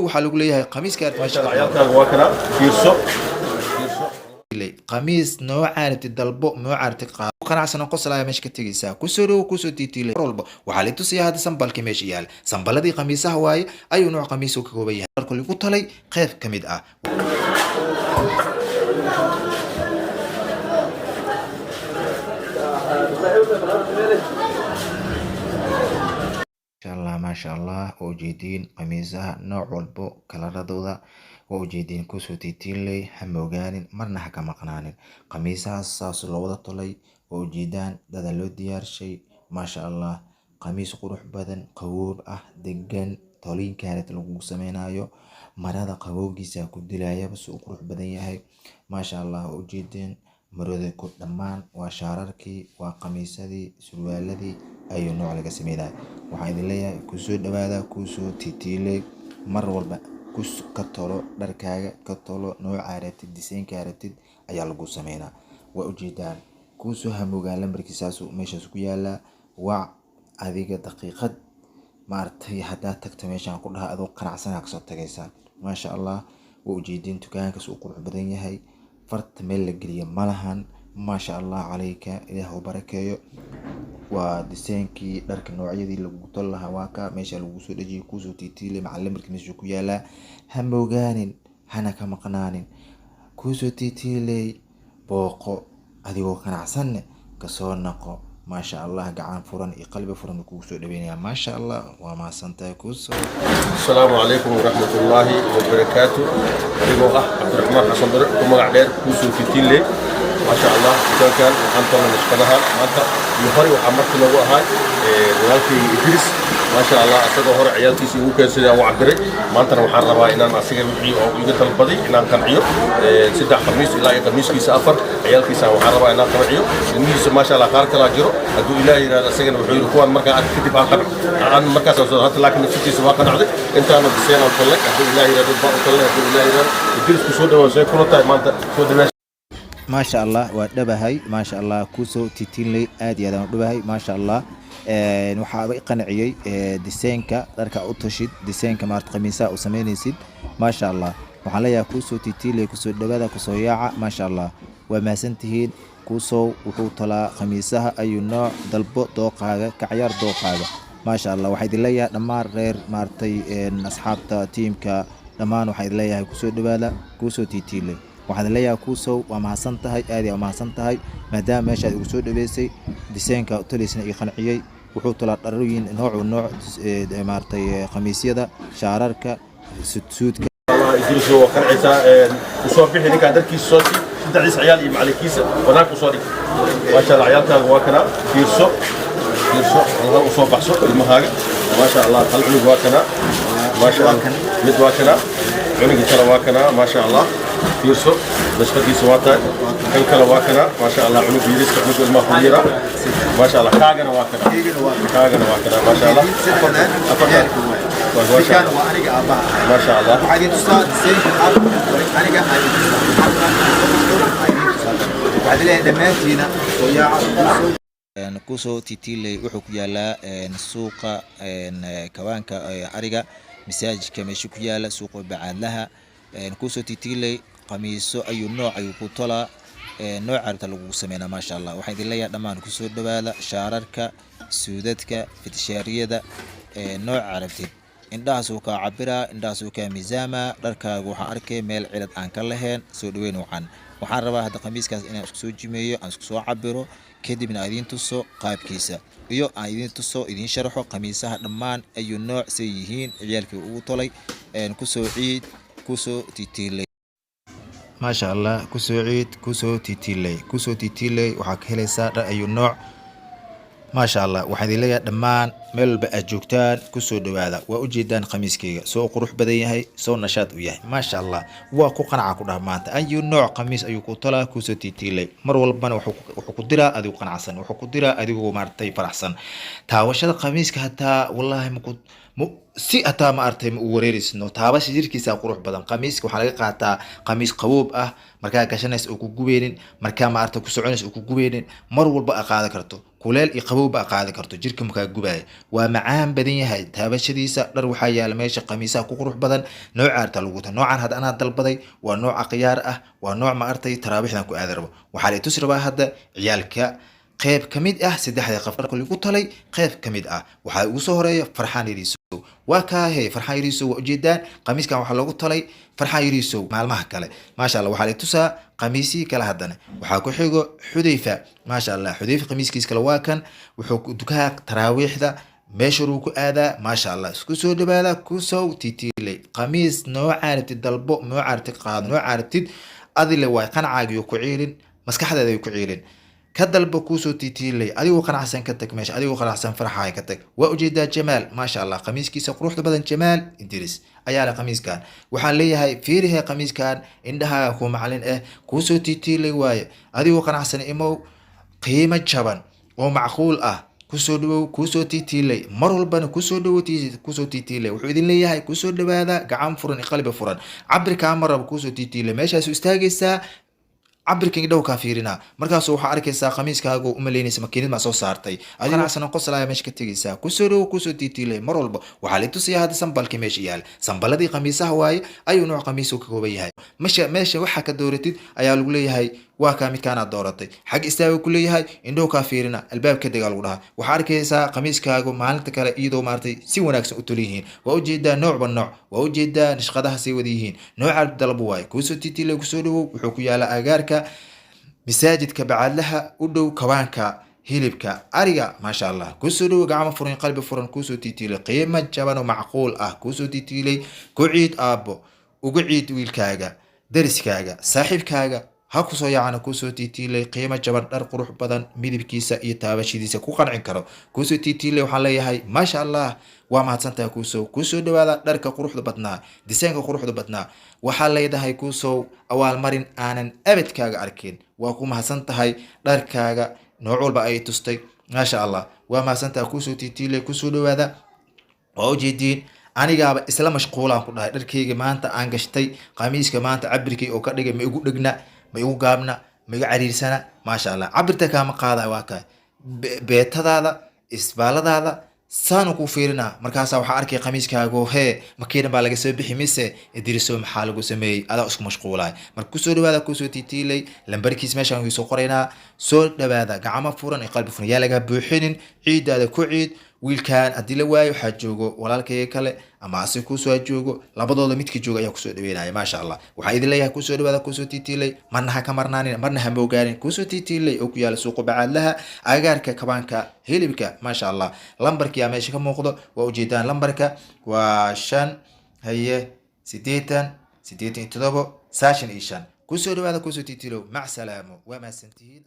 waxaa lagu leeyahay qamiiska maasha Allah ciyaalkaaga waa kana fiirso قميص نوع عارتي دلبو نوع عارتي قناعسنا قصلا مش كتيجيسا كسرو كسو تيتيلي رولبو وحالي تسي هذا سنبال كميش يال سنبال دي قميصها هواي أي نوع قميص وكوبيه كل قطلي خيف كميد ما شاء الله وجدين قميصها نوع والبو كلا ردودا وجدين كوسو تيتيلي هموغانين مرنا حكا مقنانين قميصها ساسو لودا طلي وجدان دادا لو ديار شي ما شاء الله قميص قروح بدن قووب دقن طولين كانت لغو سمينايو مرادة قووغيسا كدلايا بس قروح بدن يهي ما شاء الله وجدين مرودي كود دمان وشارركي وقميصدي سروالدي أي نوع لغا سميناي waxaan idin leeyahay ku soo dhawaada ku soo titiilay mar walba ku ka tolo dharkaaga ka tolo nooc aartid design-ka aartid ayaa lagu sameeynaa waa ujeedaan ku soo hamogaan lambarkiisaas meeshaas ku yaala waa adiga daqiiqad maartay hadaa tagto meeshaan ku dhaha adoo qanacsan ka soo tagaysaa ma sha Allah waa ujeedin dukaanka soo qurux badan yahay farta meel la geliyo malahan ma sha Allah alayka ilaahu barakeeyo وديسينكي دارك النوعية دي اللي قلت لها واكا ماشي اللي قصو دجي كوسو تيتيلي معلمك مش جو يالا هموغانين هنا كمقنانين كوسو تيتيلي بوقو هذيو كان عسن كسور نقو ما شاء الله قاعد فرن قلبي فرن كوسو دبينيا ما شاء الله وما سنتا كوسو. السلام عليكم ورحمة الله وبركاته. أيوة عبد الرحمن حسن درك ومقعدين كوسو تيتيلي ما شاء الله كان أنت من أشكالها أنت يخرج وحمرت له هاي ولكن إدريس ما شاء الله أصدق هو عيالتي سيقول كذا وعبري ما أنت محربة إن أنا أصير معي أو يقتل البضي إن أنا كان عيو سد خميس إلى خميس كيس أفر عيالتي سوا محربة إن أنا كان عيو الناس ما شاء الله خارج لاجرو أدو إلى إلى أصير معي ركوان مركز كتير فاقر عن مركز أصدقات لكن نفسي سوا كان عادي أنت أنا بسينا وطلع أدو إلى إلى دبا وطلع أدو إلى إلى إدريس كسودة وزي كل طيب ما أنت كود ما شاء الله ودبهاي ما شاء الله كوسو تيتيلي آدي هذا ودبهاي ما شاء الله وحابي قنعيي ديسينكا داركا اوتوشيد ديسينكا مارت قميصا وسمينيسيد ما شاء الله وحاليا كوسو تيتيلي كوسو دبادا كوسو ياعا ما شاء الله وما سنتهين كوسو وحو طلا قميصها اي نوع دلبو دوقاغا كعيار دوقاغا ما شاء الله waxay dilayaan dhamaan reer maartay asxaabta teamka dhamaan waxay dilayaan كوسو دبادا كوسو تيتيلي waxaan leeyahay kuusow waa mahadsan tahay aad iyo mahadsan tahay maadaama meesha ugu soo dhaweysay design-ka talisna iyo qanciyay wuxuu tala dharooyin nooc maartay qamiisyada shaararka suudka الله يجلس هو قنعتا وصور فيه هناك دركيس صوتي تدعيس عيال مع الكيس وناك وصوري ما شاء الله عيالك واكنا فيرسو الله وصور بحصو المهاجر ما شاء الله طلعوا واكنا ما شاء الله مد واكنا عنق ترى واكنا ما شاء الله فيرسو بس بدي سواتا كل واكنا ما شاء الله عنق يريس عنق المخيرة ما شاء الله كاغنا واكنا ما شاء الله ما شاء الله وعادي تصاد زين الأرض أنا قاعد بعد لين دمانتينا ويا كوسو تيتيلي وحو كيالا السوق كوانكا أريجا مساج كمشي كيالا سوق بعد لها كوسو تيتيلي قميصو أي نوع أي بطلة نوع عرض لغو سمينا ما شاء الله وحيد الله يعلمان كوسو دبالة شارركا سودتك فتشارية نوع عرفتي indhahaas uu ka cabira indhahaas uu ka miisaama dharkaagu waxa arkay meel cilad aan ka lahayn soo dhaweyn waxaan rabaa hadda qamiiskaas inaan isku soo jimeeyo aan isku soo cabiro kadibna idin tuso qaabkiisa iyo aan idin tuso idin sharaxo qamiisaha dhammaan ayu nooc say yihiin ciyaalkii ugu tolay ku soo ciid ku soo titiilay ما شاء الله كوسو عيد كوسو تيتيلي waxa ka helaysaa dhar ayu nooc ما شاء الله waxaad leeyahay dhamaan meel ba aad joogtaan ku soo dhawaada waa u jeedaan qamiiskayga soo qurux badan yahay soo nashaad u yahay ما شاء الله waa ku qanaaca ku dhamaanta ayu nooc qamiis ayuu ku talaa ku soo tiitiilay mar walbana wuxuu ku diraa adigu qanacsan wuxuu ku diraa adigu maartay faraxsan taawashada qamiiska hataa wallahi si ataa ma artay ma wareerisno taabasha jirkiisa qurux badan qamiiska waxa laga qaataa qamiis qaboob ah markaa gashanays oo ku gubeenin markaa ma artay ku soconays oo ku gubeenin mar walba qaada karto kuleel iyo qabow baa qaadi karto jirka markaa gubaya waa macaan badan yahay taabashadiisa dhar waxaa yaala meesha qamiisaha ku qurux badan noocaarta lagu ta noocan hadda anaa dalbaday waa nooca khiyaar ah waa nooc ma artay taraabiixdan ku aadi rabo waxaa la tusi rabaa hadda ciyaalka qayb ka mid ah saddexda qof lagu talay qayb ka mid ah waxaa ugu soo horeeya Farxaan Yariisow waa kaahe Farxaan Yariisow waa ujeedaan qamiiskan waxaa loogu talay Farxaan Yariisow maalmaha kale maasha Allah waxaa la tusaa qamiisii kala hadana waxaa ku xigo Xudayfa maasha Allah Xudayfa qamiiskiisa kala waa kan wuxuu dukaa taraawiixda meesha uu ku aadaa maasha Allah isku soo dhawaada ku soo titiilay qamiis noocaartid dalbo noocaartid qaad noocaartid adile way qancaagiyo ku ciilin maskaxdaada ay ku ciilin كدلب كوسو تيتيلي أديو قناع حسن كتك ماشي أديو قناع حسن فرحة كتك وأجد جمال ما شاء الله قميص كيس قروح بدن جمال إدريس أيالا قميص كان وحال لي هاي فيرها قميص كان عندها هو معلن كوسو تيتيلي واي أديو قناع حسن إمو قيمة جبن ومعقول كوسو تيتيلي مرول بنا كوسو تيتيلي وحيدين لي هاي كوسو هذا قعام فرن قلب فرن عبر كاميرا بكوسو تيتيلي ماشي استاجسا cabirkan dhow ka fiirina markaas waxa arkaysaa qamiiskaagu u maleynaysa makiinad ma soo saartay adina asan qoslaya meesha ka tagaysaa ku soo tiitiilay mar walba waxa la tusiyaa hada sambalki meesha yaal sambaladii qamiisaha waaye ayuu nooc qamiis uu ka kooban yahay meesha waxa ka dooratid ayaa lagu leeyahay waa ka mid kana dooratay xaq istaaga ku leeyahay indhow ka fiirina albaabka dagaal u dhaha waxa arkaysaa qamiiskaagu maalinta kale iyadoo maartay si wanaagsan u tuliyihiin waa ujeedaa nooc waa ujeedaa nashqadaha si wadiyihiin nooca dalab waay ku soo tiitiilay ku soo dhawow wuxuu ku yaala agaarka masaajidka bacadlaha u dhow kawaanka hilibka ariga maasha Allah kusoo dhaw gacmo furan qalbi furan kusoo tiitiilay qiimo jaban oo macquul ah kusoo tiitiilay ku ciid aabo ugu ciid wiilkaaga dariskaaga saaxiibkaaga ha ku soo yaacana kusoo tiitiilay qiimo jaban dhar qurux badan midabkiisa iyo taabashidiisa ku qancin karo kusoo tiitiilay waxaan leeyahay maasha Allah waa mahadsantahay kusoo dhawaada dharka quruxda badnaa disaanka quruxda badnaa waxaa leedahay kusoo awaalmarin aanan abadkaaga arkin waa ku mahadsantahay dharkaaga nooc walba ay tustay maasha Allah waa mahadsantahay kusoo tiitiilay kusoo dhawaada waa ujeediin anigaaba isla mashquulaan ku dhahay dharkayga maanta aan gashtay qamiiska maanta cabirkii oo ka dhigay ma igu dhigna ma igu gaabna ma igu cariirsana maasha Allah cabirta kaama qaaday waa ka beetadaada isbaaladaada saanu ku fiirina markaas waxa arkay qamiiskaagu makiina baa laga soo bixi mise idiriso maxaa lagu sameeyay adaa isku mashquulay marka ku soo dhawaada ku soo tiitiilay lambarkiis meeshaan uu soo qoraynaa soo dhawaada gacmo furan iyo qalbi furan yaa laga buuxinin ciidaada ku ciid wiilkaan hadii la waayo waxa joogo walaalkay kale ama asi ku soo joogo labadooda midkii jooga ayaa ku soo dhaweynaya maasha Allah waxa idin leeyahay ku soo dhawaada ku soo tiitiilay marna ha ka marnaanin marna ha moogaanin ku soo tiitiilay oo ku yaala suuqa bacadlaha agaarka kabaanka hilibka maasha Allah lambarkii meesha ka muuqdo waa ujeedaan lambarka waa 5 haye 8 7 7 ku soo dhawaada ku soo tiitiilo mac salaamo waa ma santihiin